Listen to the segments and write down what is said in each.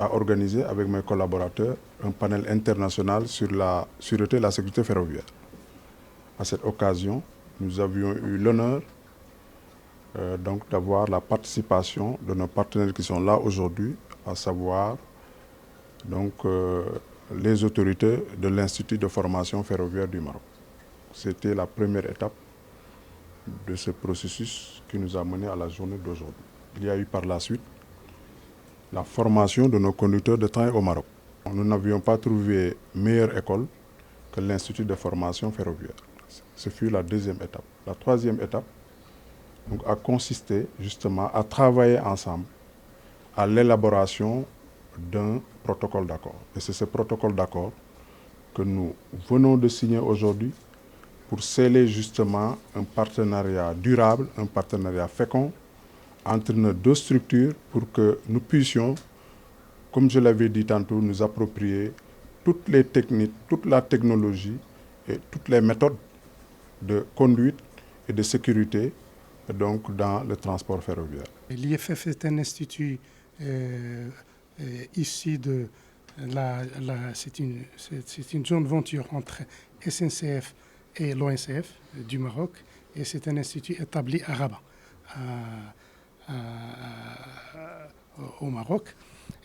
à organiser avec mes collaborateurs un panel international sur la sûreté et la sécurité ferroviaire. À cette occasion, nous avions eu l'honneur donc d'avoir la participation de nos partenaires qui sont là aujourd'hui, à savoir donc, les autorités de l'Institut de formation ferroviaire du Maroc. C'était la première étape de ce processus qui nous a mené à la journée d'aujourd'hui. Il y a eu par la suite la formation de nos conducteurs de train au Maroc. Nous n'avions pas trouvé meilleure école que l'Institut de formation ferroviaire. Ce fut la deuxième étape. La troisième étape donc, a consisté justement à travailler ensemble à l'élaboration d'un protocole d'accord. Et c'est ce protocole d'accord que nous venons de signer aujourd'hui pour sceller justement un partenariat durable, un partenariat fécond entre nos deux structures pour que nous puissions, comme je l'avais dit tantôt, nous approprier toutes les techniques, toute la technologie et toutes les méthodes de conduite et de sécurité donc, dans le transport ferroviaire. L'IFF est un institut issu de c'est une joint venture entre SNCF et l'ONCF du Maroc, et c'est un institut établi à Rabat, au Maroc.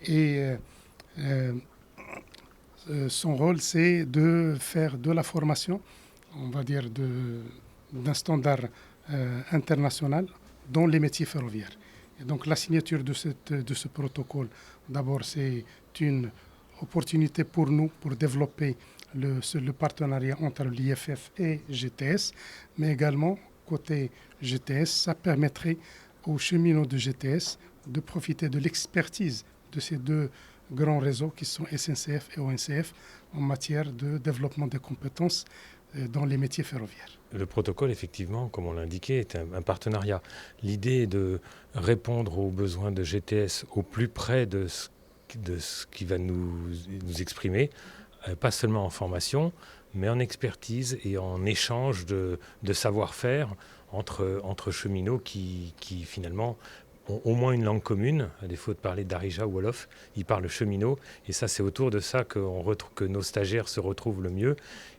Et son rôle, c'est de faire de la formation, on va dire, d'un standard international dans les métiers ferroviaires. Et donc la signature de ce protocole, d'abord, c'est une opportunité pour nous pour développer le partenariat entre l'IFF et GTS, mais également, côté GTS, ça permettrait aux cheminots de GTS de profiter de l'expertise de ces deux grands réseaux qui sont SNCF et ONCF en matière de développement des compétences dans les métiers ferroviaires. Le protocole, effectivement, comme on l'indiquait, est un partenariat. L'idée est de répondre aux besoins de GTS au plus près de ce qui va nous exprimer, pas seulement en formation, mais en expertise et en échange de savoir-faire entre cheminots qui finalement ont au moins une langue commune. À défaut de parler Darija ou Wolof, ils parlent cheminot. Et ça, c'est autour de ça que nos stagiaires se retrouvent le mieux.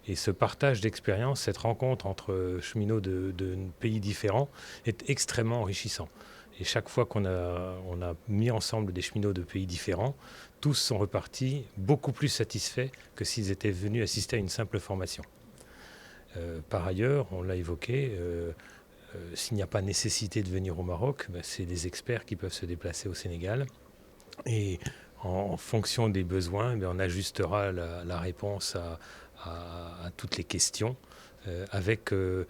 Et ce partage d'expérience, cette rencontre entre cheminots de pays différents est extrêmement enrichissant. Et chaque fois qu'on a mis ensemble des cheminots de pays différents, tous sont repartis beaucoup plus satisfaits que s'ils étaient venus assister à une simple formation. Par ailleurs, on l'a évoqué, s'il n'y a pas nécessité de venir au Maroc, c'est des experts qui peuvent se déplacer au Sénégal. Et en fonction des besoins, on ajustera la réponse à toutes les questions, avec le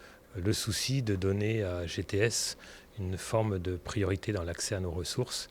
souci de donner à GTS une forme de priorité dans l'accès à nos ressources.